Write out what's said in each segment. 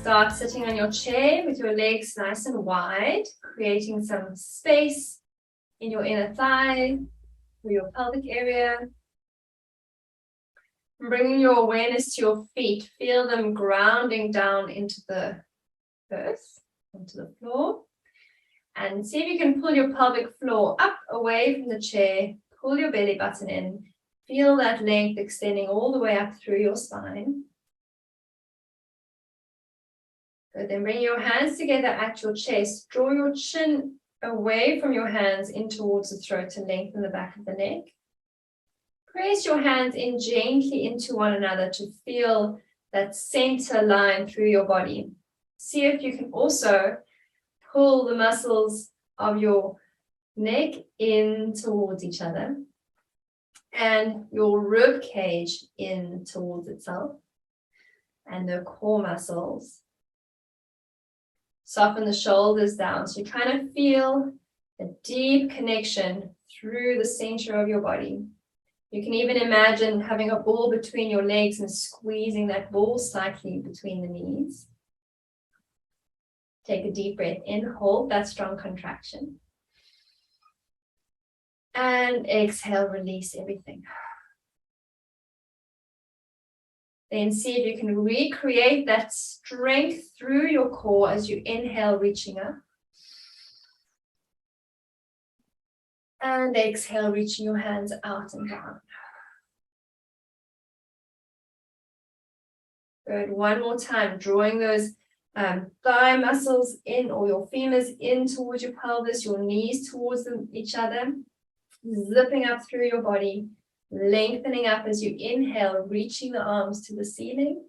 Start sitting on your chair with your legs nice and wide, creating some space in your inner thigh, or your pelvic area. And bringing your awareness to your feet, feel them grounding down into the earth, onto the floor. And see if you can pull your pelvic floor up away from the chair, pull your belly button in, feel that length extending all the way up through your spine. Good, then bring your hands together at your chest, draw your chin away from your hands in towards the throat to lengthen the back of the neck. Press your hands in gently into one another to feel that center line through your body. See if you can also pull the muscles of your neck in towards each other and your rib cage in towards itself and the core muscles. Soften the shoulders down so you kind of feel a deep connection through the center of your body. You can even imagine having a ball between your legs and squeezing that ball slightly between the knees. Take a deep breath in, hold that strong contraction. And exhale, release everything. Then see if you can recreate that strength through your core as you inhale, reaching up. And exhale, reaching your hands out and down. Good, one more time, drawing those thigh muscles in, or your femurs in towards your pelvis, your knees towards each other, zipping up through your body, lengthening up as you inhale, reaching the arms to the ceiling.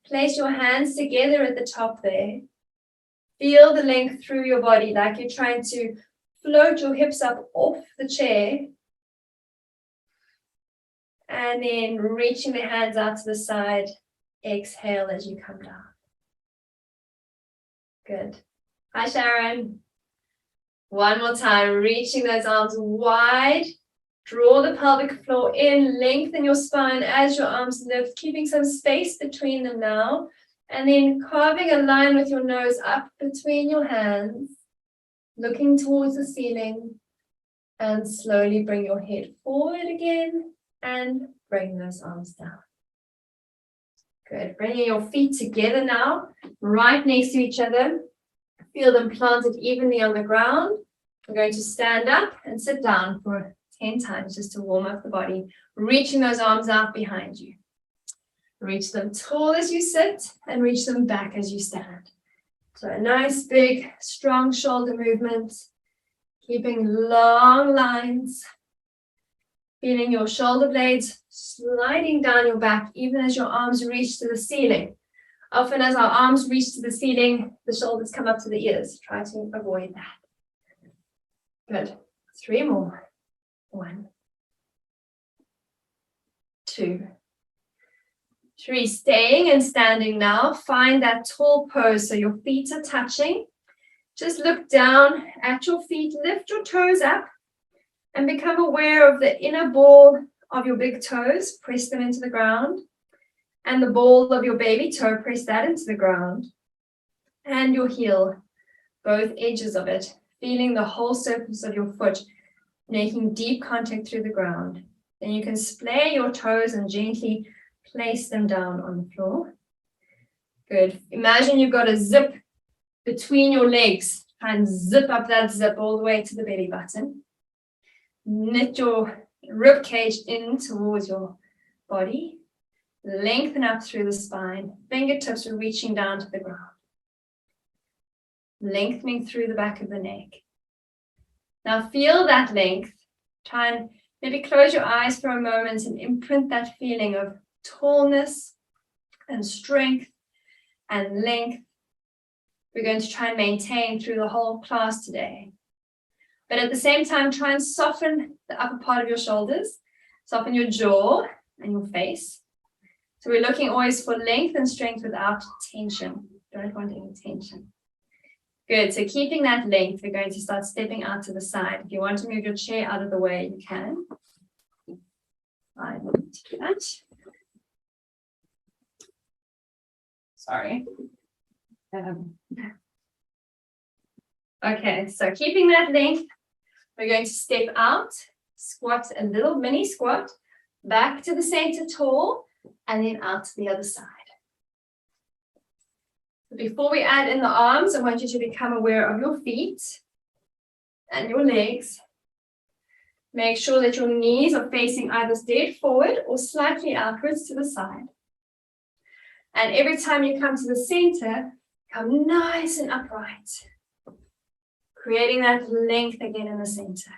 Place your hands together at the top there. Feel the length through your body, like you're trying to float your hips up off the chair. And then reaching the hands out to the side. Exhale as you come down. Good. Hi, Sharon. One more time, reaching those arms wide. Draw the pelvic floor in, lengthen your spine as your arms lift, keeping some space between them now. And then carving a line with your nose up between your hands, looking towards the ceiling. And slowly bring your head forward again and bring those arms down. Good. Bringing your feet together now, right next to each other. Feel them planted evenly on the ground. We're going to stand up and sit down for 10 times just to warm up the body, reaching those arms out behind you. Reach them tall as you sit and reach them back as you stand. So a nice, big, strong shoulder movement, keeping long lines. Feeling your shoulder blades sliding down your back, even as your arms reach to the ceiling. Often as our arms reach to the ceiling, the shoulders come up to the ears. Try to avoid that. Good. 3 more. 1, 2, 3. Staying and standing now. Find that tall pose so your feet are touching. Just look down at your feet. Lift your toes up. And become aware of the inner ball of your big toes. Press them into the ground. And the ball of your baby toe, press that into the ground. And your heel, both edges of it. Feeling the whole surface of your foot, making deep contact through the ground. Then you can splay your toes and gently place them down on the floor. Good. Imagine you've got a zip between your legs. Try and zip up that zip all the way to the belly button. Knit your rib cage in towards your body. Lengthen up through the spine. Fingertips are reaching down to the ground. Lengthening through the back of the neck. Now feel that length. Try and maybe close your eyes for a moment and imprint that feeling of tallness and strength and length. We're going to try and maintain through the whole class today. But at the same time, try and soften the upper part of your shoulders. Soften your jaw and your face. So we're looking always for length and strength without tension. Don't want any tension. Good. So keeping that length, we're going to start stepping out to the side. If you want to move your chair out of the way, you can. I will do that. Sorry. Okay, so keeping that length, we're going to step out, squat a little mini squat, back to the center tall, and then out to the other side. Before we add in the arms, I want you to become aware of your feet and your legs. Make sure that your knees are facing either dead forward or slightly outwards to the side. And every time you come to the center, come nice and upright, creating that length again in the center.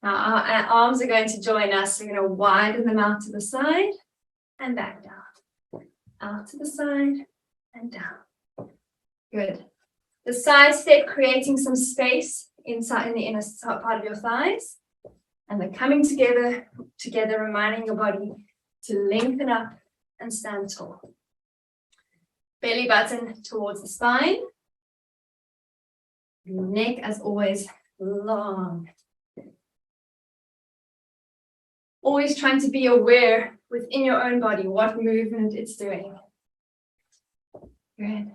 Now our arms are going to join us. We're going to widen them out to the side and back down. Out to the side and down. Good. The side step, creating some space inside in the inner part of your thighs. And they're coming together, reminding your body to lengthen up and stand tall. Belly button towards the spine. Neck, as always, long. Always trying to be aware within your own body what movement it's doing. Good.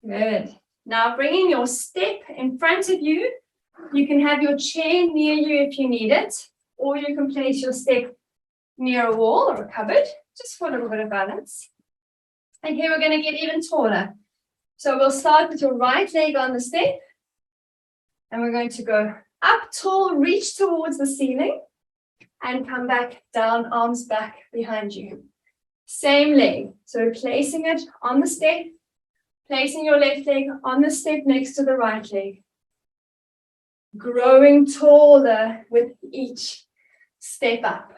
Good. Now bringing your step in front of you. You can have your chair near you if you need it, or you can place your step near a wall or a cupboard, just for a little bit of balance. And here we're going to get even taller. So we'll start with your right leg on the step, and we're going to go up tall, reach towards the ceiling, and come back down, arms back behind you. Same leg. So placing it on the step, placing your left leg on the step next to the right leg. Growing taller with each step up.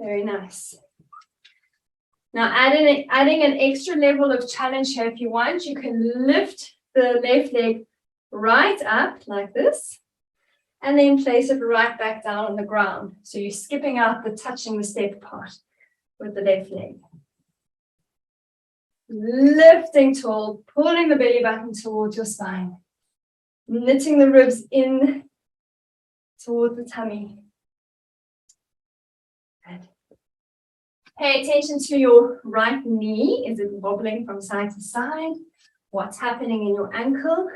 Very nice. Now adding an extra level of challenge here if you want. You can lift the left leg right up like this, and then place it right back down on the ground. So you're skipping out the touching the step part with the left leg. Lifting tall, pulling the belly button towards your spine. Knitting the ribs in towards the tummy. Good. Pay attention to your right knee. Is it wobbling from side to side? What's happening in your ankle?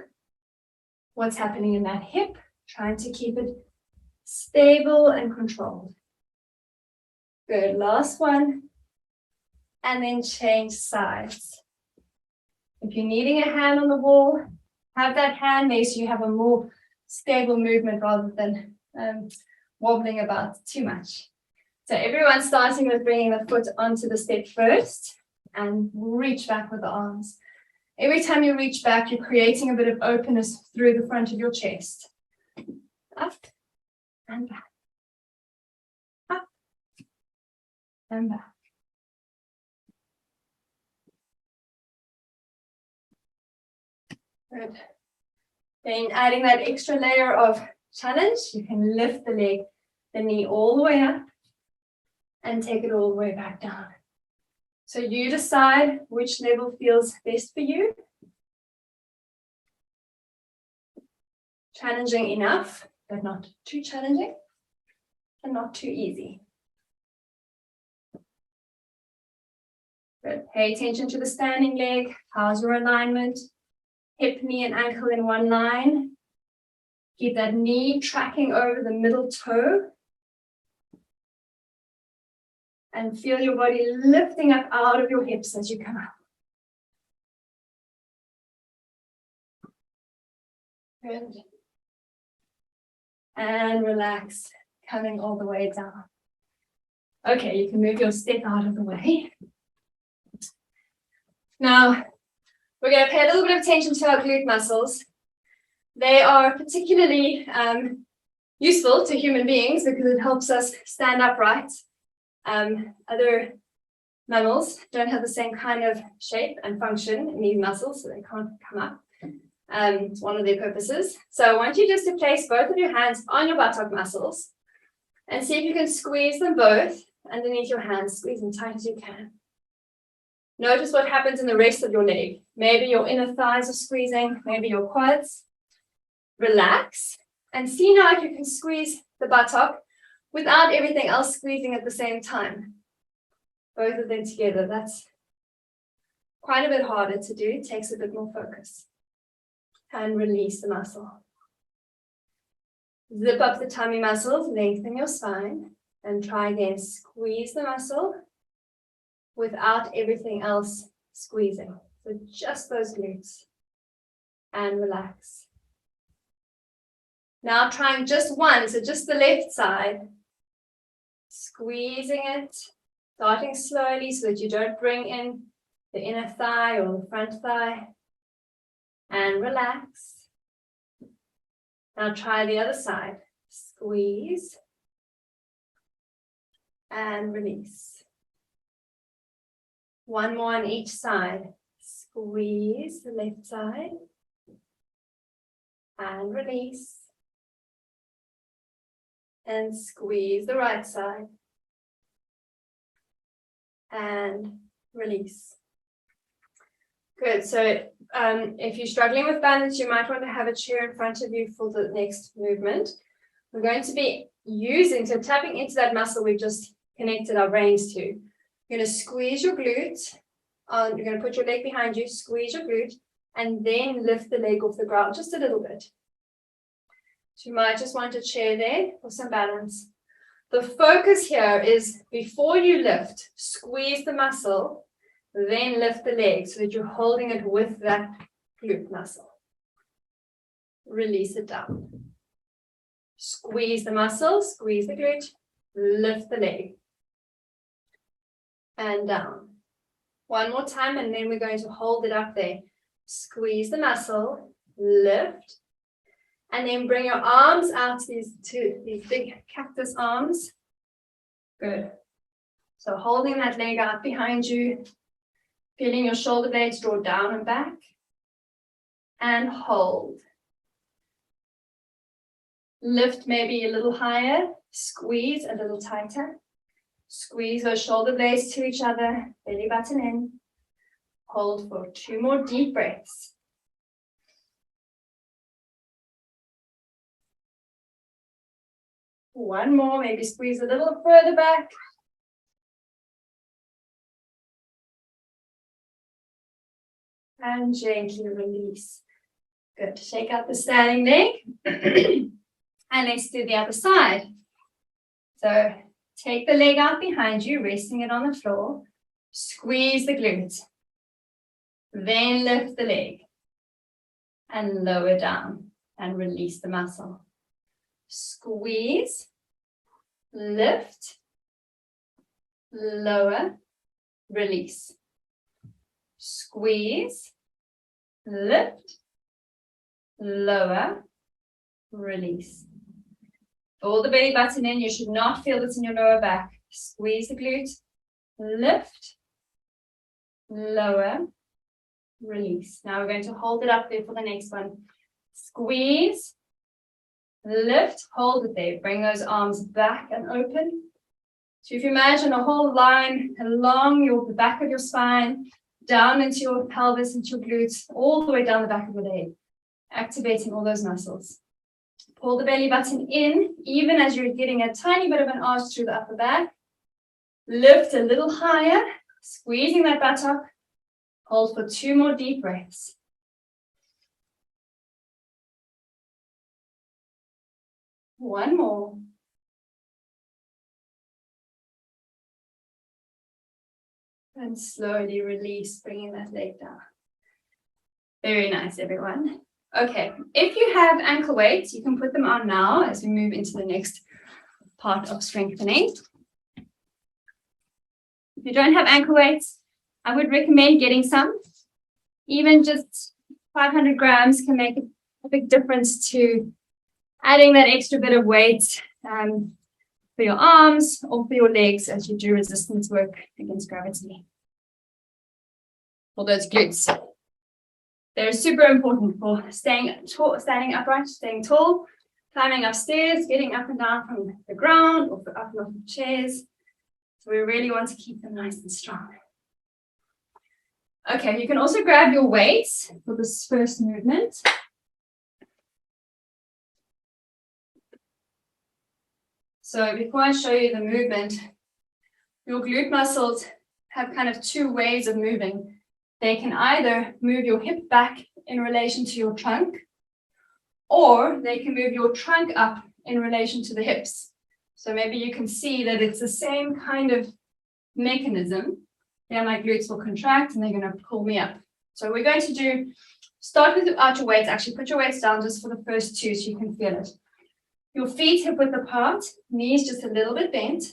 What's happening in that hip? Trying to keep it stable and controlled. Good, last one. And then change sides. If you're needing a hand on the wall, have that hand there so you have a more stable movement rather than wobbling about too much. So everyone starting with bringing the foot onto the step first and reach back with the arms. Every time you reach back, you're creating a bit of openness through the front of your chest. Up and back. Up and back. Good. Then adding that extra layer of challenge, you can lift the knee all the way up and take it all the way back down. So you decide which level feels best for you. Challenging enough, but not too challenging, and not too easy. Good. Pay attention to the standing leg. How's your alignment? Hip, knee, and ankle in one line. Keep that knee tracking over the middle toe. And feel your body lifting up out of your hips as you come up. Good. And relax, coming all the way down. Okay, you can move your step out of the way. Now, we're going to pay a little bit of attention to our glute muscles. They are particularly useful to human beings because it helps us stand upright. Other mammals don't have the same kind of shape and function in these muscles, so they can't come up. It's one of their purposes. So I want you just to place both of your hands on your buttock muscles and see if you can squeeze them both underneath your hands. Squeeze them tight as you can. Notice what happens in the rest of your leg. Maybe your inner thighs are squeezing, maybe your quads. Relax and see now if you can squeeze the buttock without everything else squeezing at the same time. Both of them together. That's quite a bit harder to do. It takes a bit more focus. And release the muscle. Zip up the tummy muscles, lengthen your spine, and try again. Squeeze the muscle without everything else squeezing. So just those glutes. And relax. Now trying just one, so just the left side. Squeezing it, starting slowly so that you don't bring in the inner thigh or the front thigh. And relax. Now try the other side. Squeeze. And release. One more on each side. Squeeze the left side. And release. And squeeze the right side. And release. Good. So if you're struggling with balance, you might want to have a chair in front of you for the next movement. We're going to be tapping into that muscle we've just connected our brains to. You're going to squeeze your glute. You're going to put your leg behind you, squeeze your glute, and then lift the leg off the ground just a little bit. So you might just want a chair there for some balance. The focus here is before you lift, squeeze the muscle, then lift the leg so that you're holding it with that glute muscle. Release it down. Squeeze the muscle, squeeze the glute, lift the leg. And down. One more time, and then we're going to hold it up there. Squeeze the muscle, lift, and then bring your arms out to these big cactus arms. Good. So holding that leg out behind you, feeling your shoulder blades draw down and back, and hold. Lift maybe a little higher, squeeze a little tighter. Squeeze those shoulder blades to each other, belly button in. Hold for 2 more deep breaths. One more, maybe squeeze a little further back. And gently release. Good. Shake out the standing leg. And let's do the other side. So take the leg out behind you, resting it on the floor. Squeeze the glute. Then lift the leg. And lower down and release the muscle. Squeeze, lift, lower, release. Squeeze, lift, lower, release. Pull the belly button in. You should not feel this in your lower back. Squeeze the glute, lift, lower, release. Now we're going to hold it up there for the next one. Squeeze, lift, hold it there. Bring those arms back and open. So if you imagine a whole line along the back of your spine, down into your pelvis, into your glutes, all the way down the back of the leg, activating all those muscles. Pull the belly button in, even as you're getting a tiny bit of an arch through the upper back. Lift a little higher, squeezing that buttock. Hold for 2 more deep breaths. One more. And slowly release, bringing that leg down. Very nice, everyone. Okay, if you have ankle weights, you can put them on now as we move into the next part of strengthening. If you don't have ankle weights, I would recommend getting some. Even just 500 grams can make a big difference to adding that extra bit of weight for your arms or for your legs as you do resistance work against gravity. For those glutes. They're super important for staying tall, standing upright, staying tall, climbing upstairs, getting up and down from the ground or up and off of chairs. So we really want to keep them nice and strong. Okay, you can also grab your weights for this first movement. So before I show you the movement, your glute muscles have kind of two ways of moving. They can either move your hip back in relation to your trunk, or they can move your trunk up in relation to the hips. So maybe you can see that it's the same kind of mechanism. Here my glutes will contract and they're going to pull me up. So we're going to start with your weights. Actually, put your weights down just for the first two so you can feel it. Your feet hip width apart, knees just a little bit bent,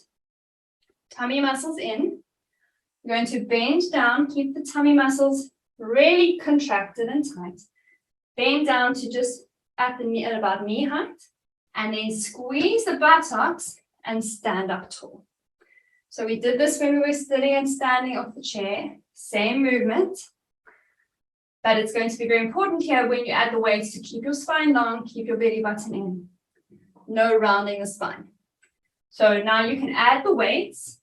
tummy muscles in. You're going to bend down, keep the tummy muscles really contracted and tight. Bend down to just at about knee height, and then squeeze the buttocks and stand up tall. So we did this when we were sitting and standing off the chair, same movement, but it's going to be very important here when you add the weights to keep your spine long, keep your belly button in. No rounding the spine. So now you can add the weights.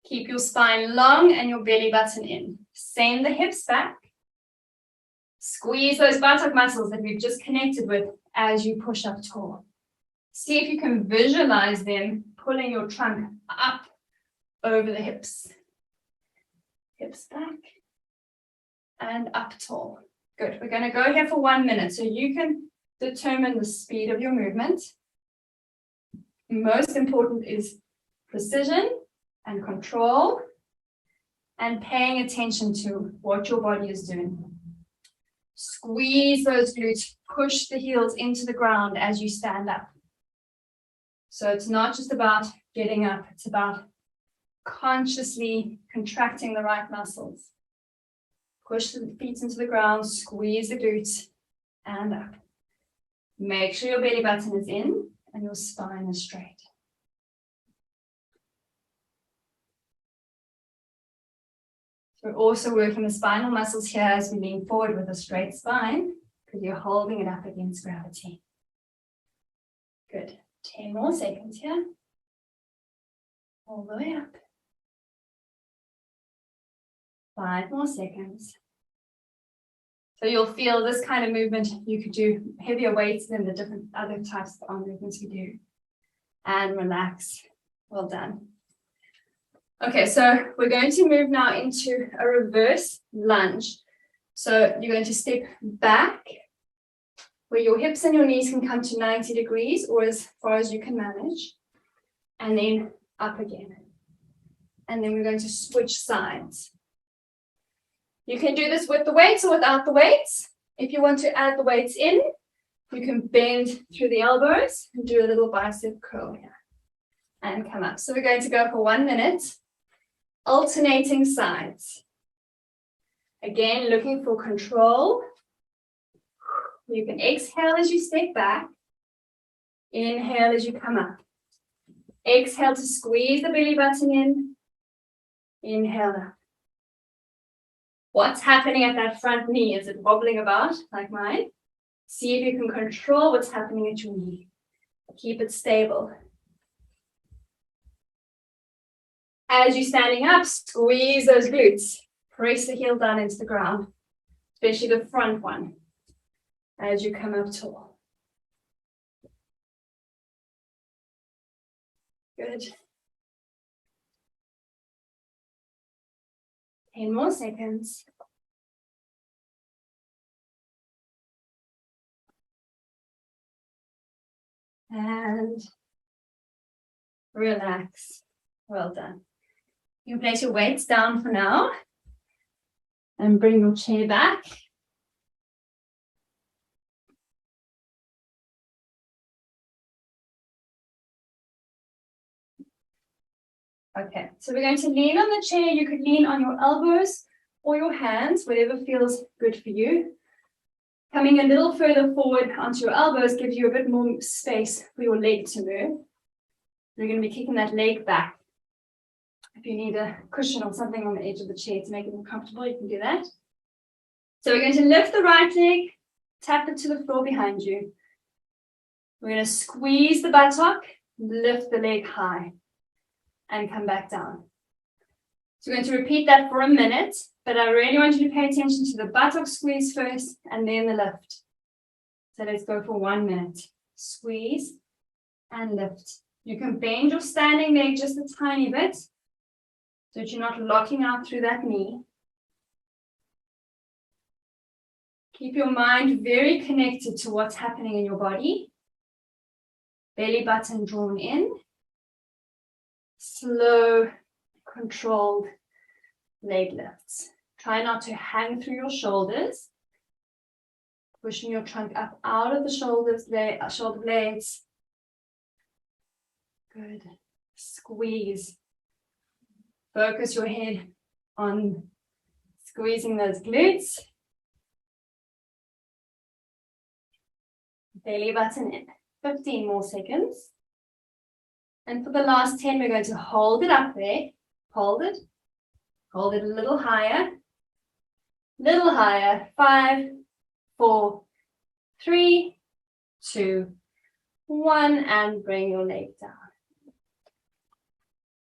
Keep your spine long and your belly button in. Send the hips back. Squeeze those buttock muscles that we've just connected with as you push up tall. See if you can visualize them pulling your trunk up over the hips. Hips back and up tall. Good. We're going to go here for 1 minute so you can determine the speed of your movement. Most important is precision and control and paying attention to what your body is doing. Squeeze those glutes, push the heels into the ground as you stand up. So it's not just about getting up, it's about consciously contracting the right muscles. Push the feet into the ground, squeeze the glutes, and up. Make sure your belly button is in and your spine is straight. We're also working the spinal muscles here as we lean forward with a straight spine because you're holding it up against gravity. Good. 10 more seconds here. All the way up. 5 more seconds. So you'll feel this kind of movement. You could do heavier weights than the different other types of arm movements we do. And relax. Well done. Okay, so we're going to move now into a reverse lunge. So you're going to step back where your hips and your knees can come to 90 degrees or as far as you can manage, and then up again. And then we're going to switch sides. You can do this with the weights or without the weights. If you want to add the weights in, you can bend through the elbows and do a little bicep curl here and come up. So we're going to go for 1 minute. Alternating sides. Again, looking for control. You can exhale as you step back. Inhale as you come up. Exhale to squeeze the belly button in. Inhale up. What's happening at that front knee? Is it wobbling about like mine? See if you can control what's happening at your knee. Keep it stable. As you're standing up, squeeze those glutes. Press the heel down into the ground, especially the front one, as you come up tall. Good. 10 more seconds. And relax. Well done. You can place your weights down for now and bring your chair back. Okay, so we're going to lean on the chair. You could lean on your elbows or your hands, whatever feels good for you. Coming a little further forward onto your elbows gives you a bit more space for your leg to move. You're going to be kicking that leg back. If you need a cushion or something on the edge of the chair to make it more comfortable, you can do that. So we're going to lift the right leg, tap it to the floor behind you. We're going to squeeze the buttock, lift the leg high. and come back down. So we're going to repeat that for a minute, but I really want you to pay attention to the buttock squeeze first and then the lift. So let's go for 1 minute. Squeeze and lift. You can bend your standing leg just a tiny bit so that you're not locking out through that knee. Keep your mind very connected to what's happening in your body. Belly button drawn in. Slow, controlled leg lifts. Try not to hang through your shoulders. Pushing your trunk up out of the shoulders, shoulder blades. Good. Squeeze. Focus your head on squeezing those glutes. Belly button in. 15 more seconds. And for the last 10, we're going to hold it up there. Hold it. Hold it a little higher. Little higher. 5, 4, 3, 2, 1, and bring your leg down.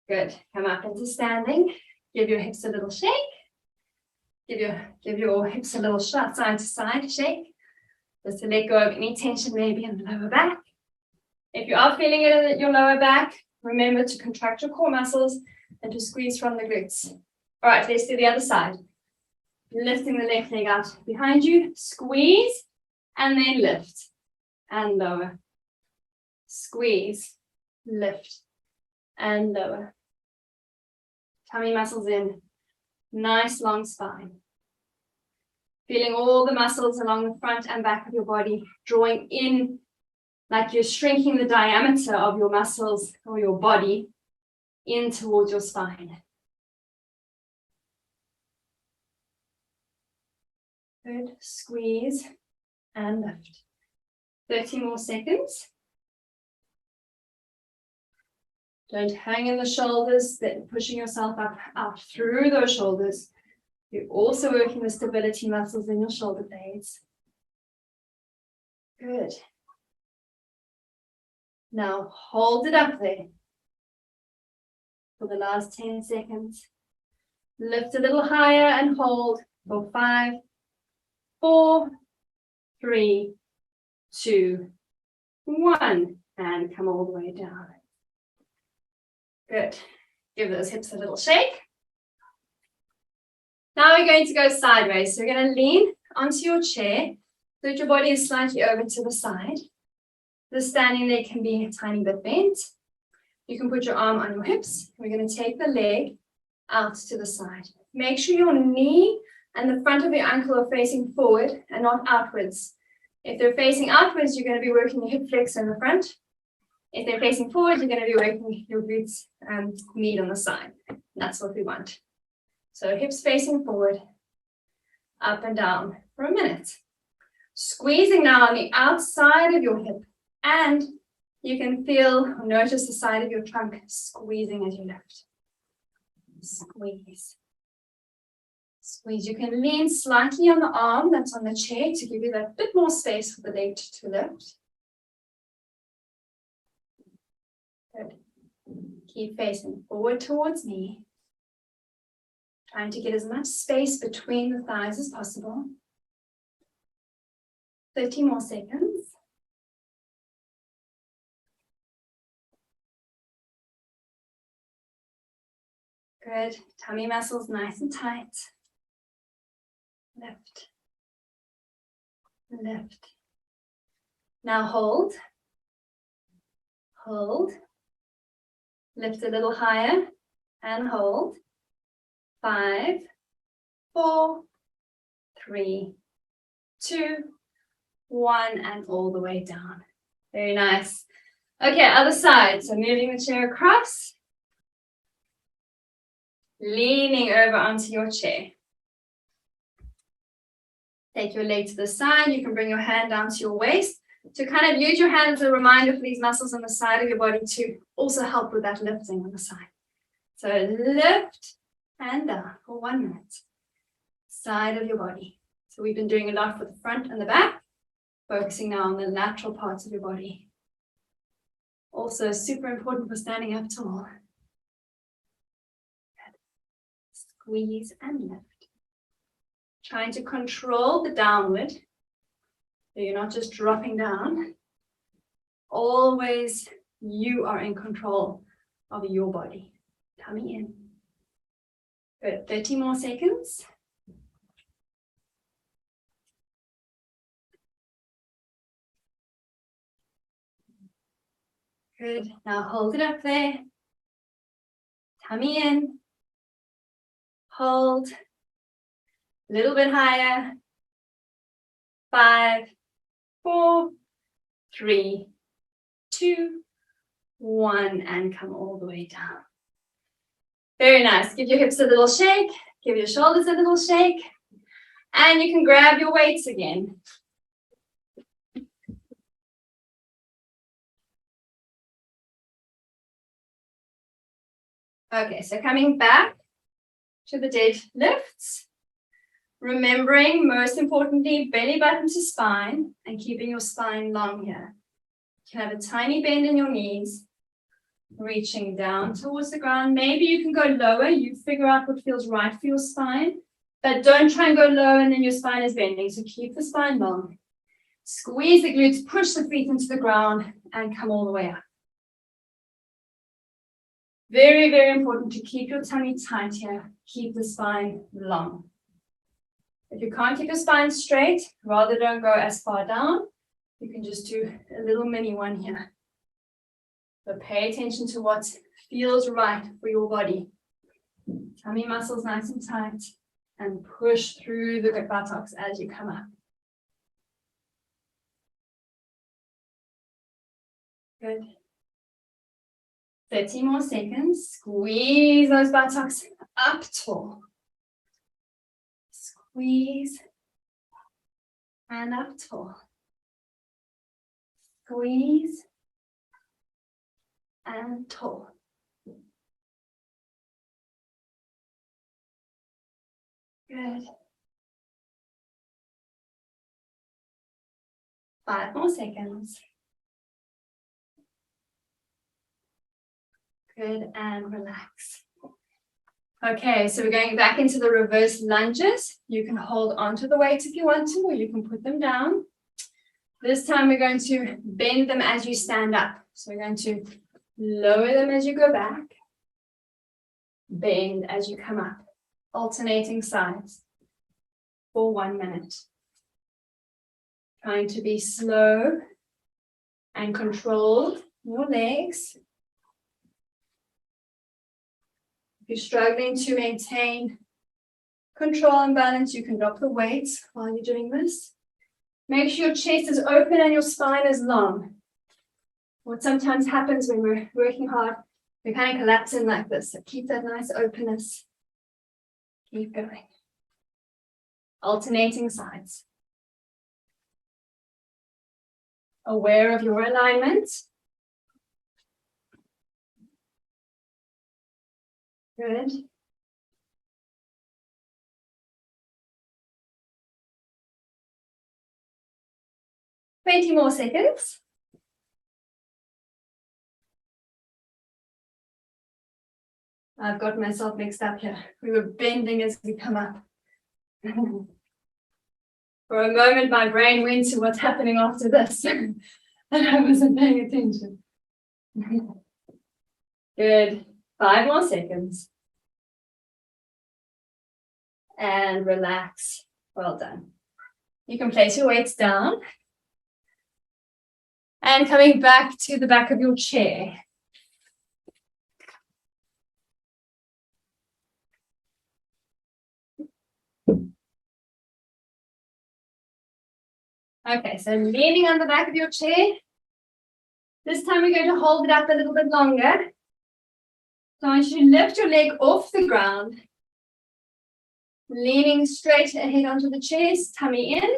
Good. Come up into standing. Give your hips a little shake. Give your hips a little side to side shake. Just to let go of any tension maybe in the lower back. If you are feeling it in your lower back, remember to contract your core muscles and to squeeze from the glutes. All right, let's do the other side. Lifting the left leg out behind you, squeeze, and then lift and lower. Squeeze, lift, and lower. Tummy muscles in, nice long spine. Feeling all the muscles along the front and back of your body, drawing in like you're shrinking the diameter of your muscles or your body in towards your spine. Good. Squeeze and lift. 30 more seconds. Don't hang in the shoulders, then pushing yourself up out through those shoulders. You're also working the stability muscles in your shoulder blades. Good. Now hold it up there for the last 10 seconds. Lift a little higher and hold for 5, 4, 3, 2, 1, and come all the way down. Good. Give those hips a little shake. Now we're going to go sideways. So you're going to lean onto your chair so that your body is slightly over to the side. The standing leg can be a tiny bit bent. You can put your arm on your hips. We're going to take the leg out to the side. Make sure your knee and the front of your ankle are facing forward and not outwards. If they're facing outwards, you're going to be working your hip flexor in the front. If they're facing forward, you're going to be working your glutes and knee on the side. That's what we want. So hips facing forward, up and down for a minute. Squeezing now on the outside of your hip, and you can feel or notice the side of your trunk squeezing as you lift. Squeeze. Squeeze. You can lean slightly on the arm that's on the chair to give you that bit more space for the leg to lift. Good. Keep facing forward towards me. Trying to get as much space between the thighs as possible. 30 more seconds. Good. Tummy muscles nice and tight. Lift. Lift. Now hold. Hold. Lift a little higher and hold. 5, 4, 3, 2, 1, and all the way down. Very nice. Okay, other side. So moving the chair across. Leaning over onto your chair. Take your leg to the side. You can bring your hand down to your waist. To kind of use your hand as a reminder for these muscles on the side of your body to also help with that lifting on the side. So lift and down for 1 minute. Side of your body. So we've been doing a lot for the front and the back, focusing now on the lateral parts of your body. Also super important for standing up tall. squeeze and lift. Trying to control the downward, so you're not just dropping down. Always you are in control of your body. Tummy in. Good, 30 more seconds. Good, now hold it up there. Tummy in. Hold. A little bit higher. 5, 4, 3, 2, 1, and come all the way down. Very nice. Give your hips a little shake. Give your shoulders a little shake. And you can grab your weights again. Okay, so coming back to the deadlifts. Remembering, most importantly, belly button to spine and keeping your spine long here. You can have a tiny bend in your knees, reaching down towards the ground. Maybe you can go lower. You figure out what feels right for your spine, but don't try and go low and then your spine is bending. So keep the spine long. Squeeze the glutes, push the feet into the ground and come all the way up. Very, very important to keep your tummy tight here. Keep the spine long. If you can't keep your spine straight, rather don't go as far down. You can just do a little mini one here. But pay attention to what feels right for your body. Tummy muscles nice and tight. And push through the buttocks as you come up. Good. 30 more seconds. Squeeze those buttocks up tall. Squeeze and up tall. Squeeze and tall. Good. 5 more seconds. Good, and relax. Okay, so we're going back into the reverse lunges. You can hold onto the weights if you want to, or you can put them down. This time we're going to bend them as you stand up. So we're going to lower them as you go back, bend as you come up, alternating sides for 1 minute. Trying to be slow and control your legs. If you're struggling to maintain control and balance, you can drop the weights while you're doing this. Make sure your chest is open and your spine is long. What sometimes happens when we're working hard, we kind of collapse in like this. So keep that nice openness. Keep going. Alternating sides. Aware of your alignment. Good. Twenty more seconds. I've got myself mixed up here. We were bending as we come up. For a moment, my brain went to what's happening after this, and I wasn't paying attention. Good. 5 more seconds. And relax. Well done. You can place your weights down. And coming back to the back of your chair. Okay, so leaning on the back of your chair. This time we're going to hold it up a little bit longer. So I want you to lift your leg off the ground. Leaning straight ahead onto the chest, tummy in.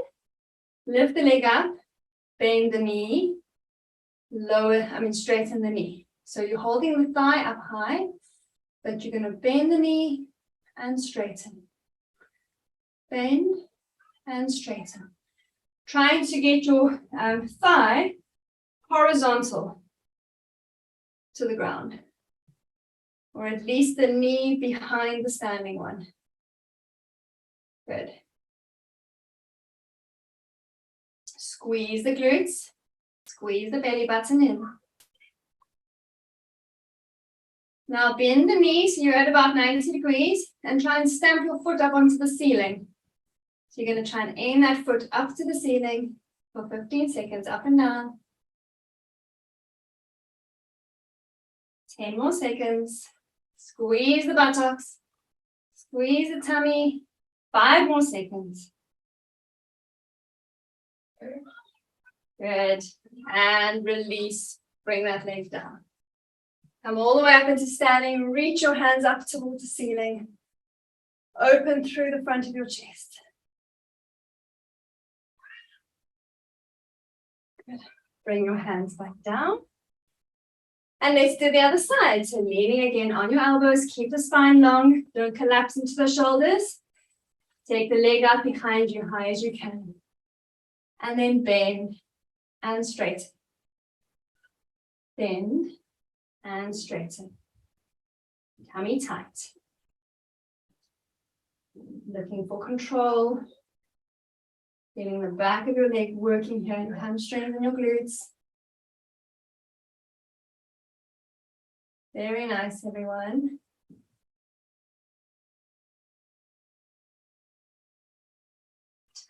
Lift the leg up, bend the knee, straighten the knee. So you're holding the thigh up high, but you're going to bend the knee and straighten. Bend and straighten. Trying to get your thigh horizontal to the ground, or at least the knee behind the standing one. Good. Squeeze the glutes. Squeeze the belly button in. Now bend the knees, so you're at about 90 degrees, and try and stamp your foot up onto the ceiling. So you're going to try and aim that foot up to the ceiling for 15 seconds, up and down. 10 more seconds. Squeeze the buttocks. Squeeze the tummy. 5 more seconds. Good. And release. Bring that leg down. Come all the way up into standing. Reach your hands up towards the ceiling. Open through the front of your chest. Good. Bring your hands back down. And let's do the other side. So leaning again on your elbows. Keep the spine long. Don't collapse into the shoulders. Take the leg out behind you high as you can. And then bend and straighten. Bend and straighten. Tummy tight. Looking for control. Feeling the back of your leg working here, your hamstrings and your glutes. Very nice, everyone.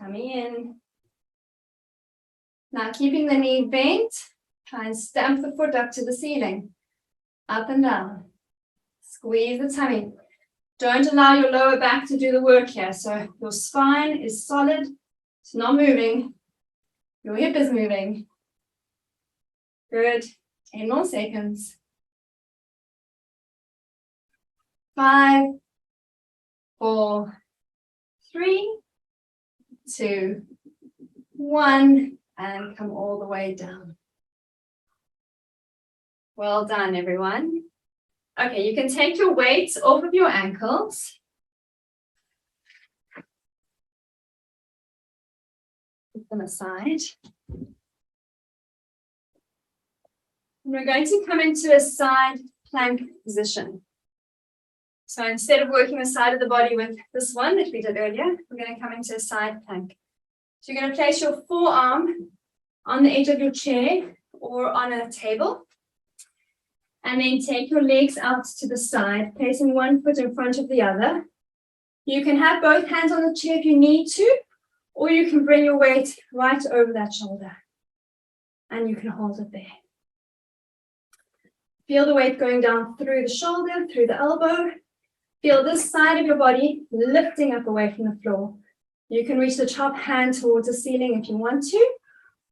Tummy in. Now keeping the knee bent, try and stamp the foot up to the ceiling. Up and down. Squeeze the tummy. Don't allow your lower back to do the work here. So your spine is solid. It's not moving. Your hip is moving. Good. 10 more seconds. 5, 4, 3, 2, 1, and come all the way down. Well done, everyone. Okay, you can take your weights off of your ankles. Put them aside. And we're going to come into a side plank position. So instead of working the side of the body with this one that we did earlier, we're going to come into a side plank. So you're going to place your forearm on the edge of your chair or on a table. And then take your legs out to the side, placing one foot in front of the other. You can have both hands on the chair if you need to, or you can bring your weight right over that shoulder. And you can hold it there. Feel the weight going down through the shoulder, through the elbow. Feel this side of your body lifting up away from the floor. You can reach the top hand towards the ceiling if you want to,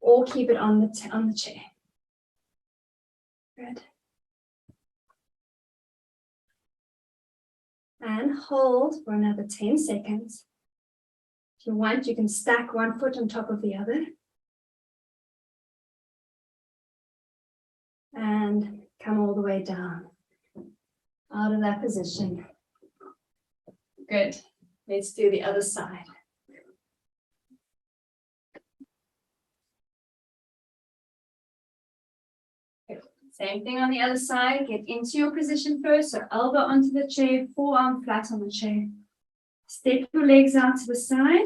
or keep it on the chair. Good. And hold for another 10 seconds. If you want, you can stack one foot on top of the other. And come all the way down out of that position. Good. Let's do the other side. Good. Same thing on the other side. Get into your position first. So elbow onto the chair, forearm flat on the chair. Step your legs out to the side.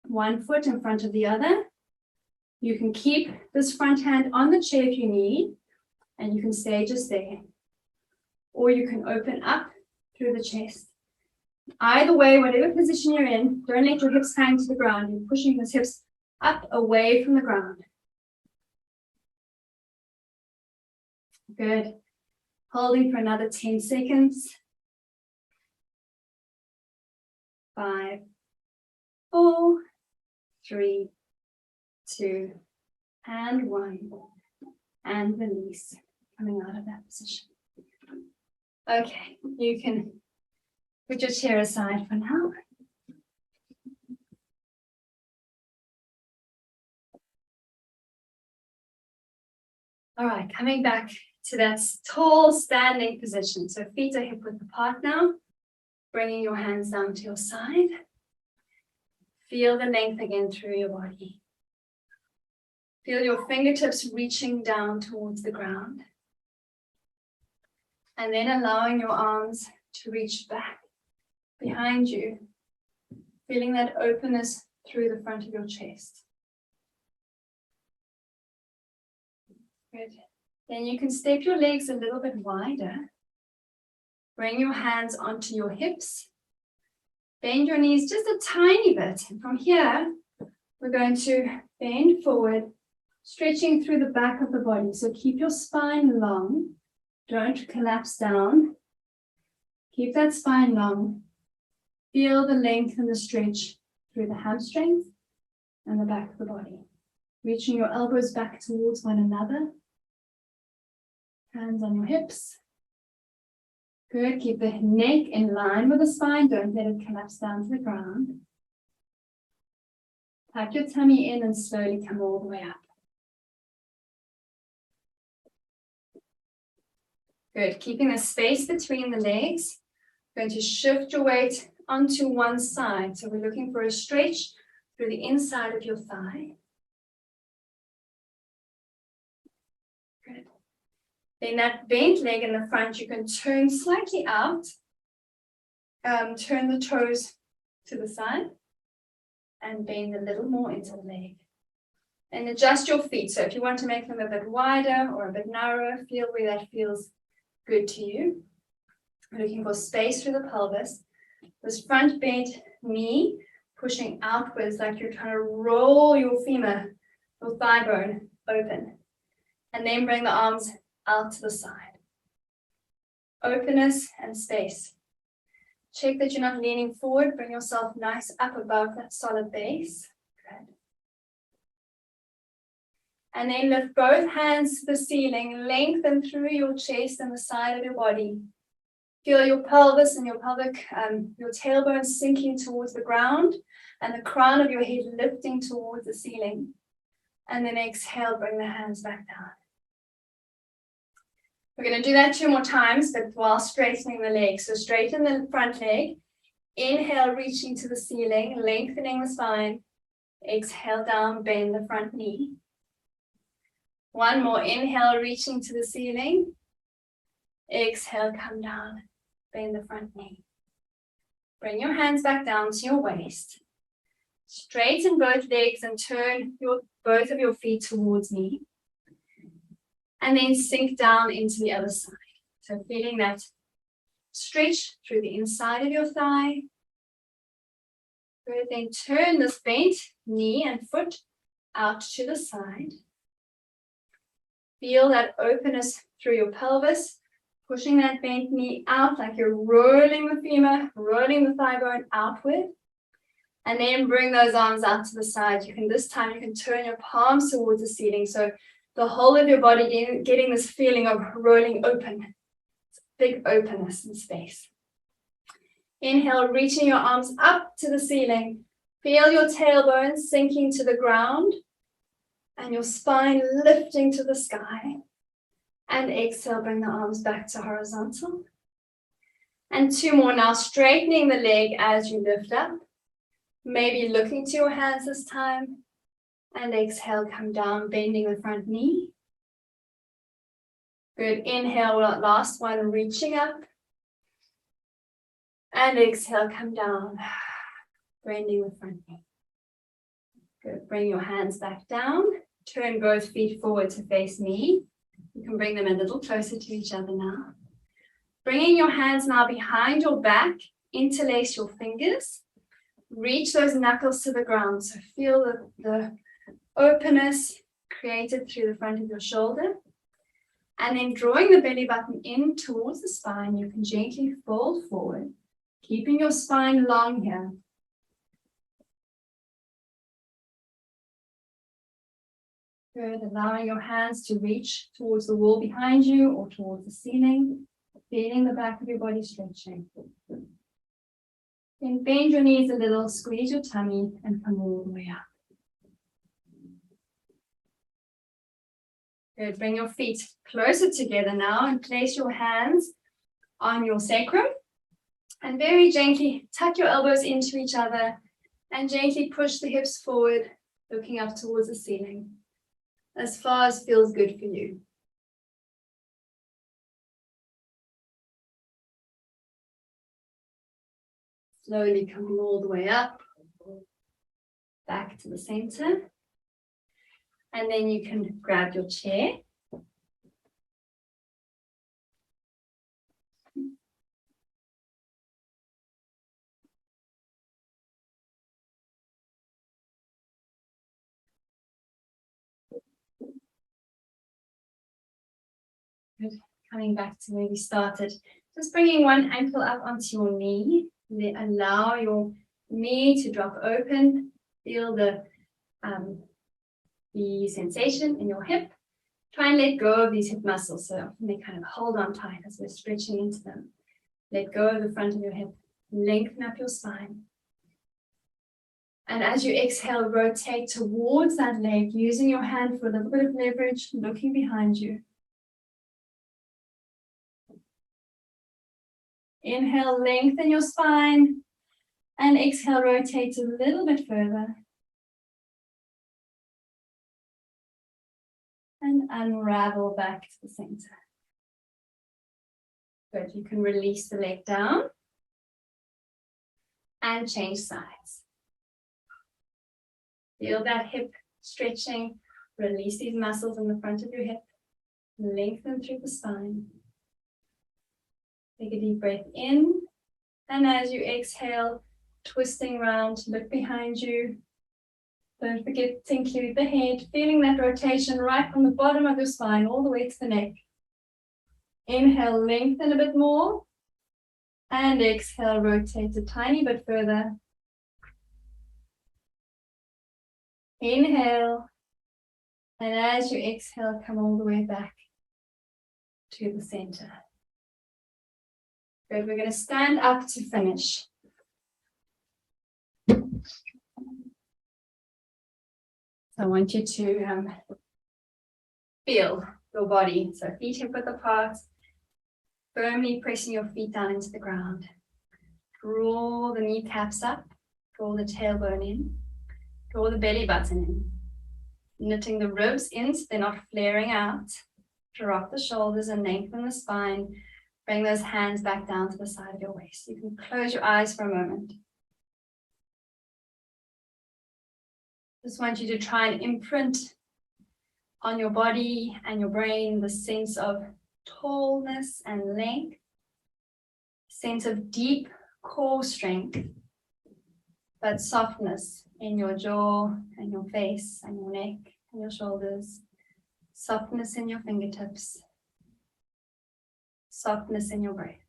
One foot in front of the other. You can keep this front hand on the chair if you need, and you can stay just there. Or you can open up through the chest. Either way, whatever position you're in, don't let your hips hang to the ground. You're pushing those hips up away from the ground. Good. Holding for another 10 seconds. 5, 4, 3, 2, and 1. And release, coming out of that position. Okay, you can put your chair aside for now. All right, coming back to that tall standing position. So feet are hip width apart now. Bringing your hands down to your side. Feel the length again through your body. Feel your fingertips reaching down towards the ground. And then allowing your arms to reach back behind you. Feeling that openness through the front of your chest. Good. Then you can step your legs a little bit wider. Bring your hands onto your hips. Bend your knees just a tiny bit. And from here, we're going to bend forward, stretching through the back of the body. So keep your spine long. Don't collapse down. Keep that spine long. Feel the length and the stretch through the hamstrings and the back of the body. Reaching your elbows back towards one another. Hands on your hips. Good. Keep the neck in line with the spine. Don't let it collapse down to the ground. Tuck your tummy in and slowly come all the way up. Good. Keeping the space between the legs. Going to shift your weight onto one side. So we're looking for a stretch through the inside of your thigh. Good. Then that bent leg in the front, you can turn slightly out. Turn the toes to the side and bend a little more into the leg. And adjust your feet. So if you want to make them a bit wider or a bit narrower, feel where that feels good to you. We're looking for space through the pelvis. This front bent knee pushing outwards like you're trying to roll your femur, your thigh bone open. And then bring the arms out to the side. Openness and space. Check that you're not leaning forward. Bring yourself nice up above that solid base. Good. And then lift both hands to the ceiling. Lengthen through your chest and the side of your body. Feel your pelvis and your pelvic, your tailbone sinking towards the ground and the crown of your head lifting towards the ceiling. And then exhale, bring the hands back down. We're going to do that 2 more times, but while straightening the legs. So straighten the front leg. Inhale, reaching to the ceiling, lengthening the spine. Exhale down, bend the front knee. One more. Inhale, reaching to the ceiling. Exhale, come down. Bend the front knee. Bring your hands back down to your waist. Straighten both legs and turn both of your feet towards me. And then sink down into the other side. So feeling that stretch through the inside of your thigh. Good. Then turn this bent knee and foot out to the side. Feel that openness through your pelvis. Pushing that bent knee out like you're rolling the femur, rolling the thigh bone outward. And then bring those arms out to the side. This time you can turn your palms towards the ceiling. So the whole of your body getting this feeling of rolling open. It's big openness and space. Inhale, reaching your arms up to the ceiling. Feel your tailbone sinking to the ground and your spine lifting to the sky. And exhale, bring the arms back to horizontal. And 2 more now, straightening the leg as you lift up. Maybe looking to your hands this time. And exhale, come down, bending the front knee. Good. Inhale, last one, reaching up. And exhale, come down, bending the front knee. Good. Bring your hands back down. Turn both feet forward to face me. You can bring them a little closer to each other now. Bringing your hands now behind your back, interlace your fingers. Reach those knuckles to the ground. So feel the openness created through the front of your shoulder. And then drawing the belly button in towards the spine, you can gently fold forward, keeping your spine long here. Good, allowing your hands to reach towards the wall behind you or towards the ceiling, feeling the back of your body stretching. Then bend your knees a little, squeeze your tummy, and come all the way up. Good, bring your feet closer together now and place your hands on your sacrum. And very gently tuck your elbows into each other and gently push the hips forward, looking up towards the ceiling. As far as feels good for you. Slowly coming all the way up, back to the center. And then you can grab your chair. Good. Coming back to where we started. Just bringing one ankle up onto your knee. Allow your knee to drop open. Feel the sensation in your hip. Try and let go of these hip muscles. So often they kind of hold on tight as we're stretching into them. Let go of the front of your hip. Lengthen up your spine. And as you exhale, rotate towards that leg, using your hand for a little bit of leverage, looking behind you. Inhale, lengthen your spine. And exhale, rotate a little bit further. And unravel back to the center. Good, you can release the leg down. And change sides. Feel that hip stretching. Release these muscles in the front of your hip. Lengthen through the spine. Take a deep breath in. And as you exhale, twisting around, look behind you. Don't forget to include the head, feeling that rotation right from the bottom of your spine all the way to the neck. Inhale, lengthen a bit more. And exhale, rotate a tiny bit further. Inhale. And as you exhale, come all the way back to the center. Good, we're going to stand up to finish. So I want you to feel your body. So feet hip width apart. Firmly pressing your feet down into the ground. Draw the kneecaps up. Draw the tailbone in. Draw the belly button in. Knitting the ribs in so they're not flaring out. Drop the shoulders and lengthen the spine. Bring those hands back down to the side of your waist. You can close your eyes for a moment. Just want you to try and imprint on your body and your brain the sense of tallness and length, sense of deep core strength, but softness in your jaw and your face and your neck and your shoulders, softness in your fingertips, softness in your breath.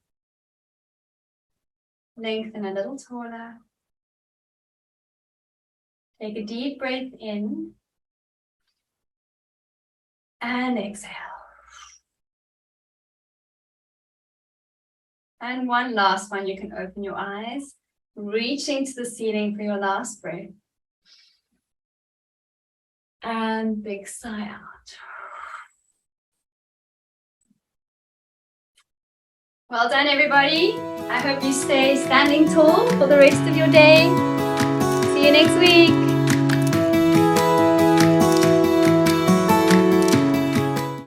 Lengthen a little taller. Take a deep breath in and exhale. And one last one, you can open your eyes, reaching to the ceiling for your last breath. And big sigh out. Well done, everybody. I hope you stay standing tall for the rest of your day. See you next week.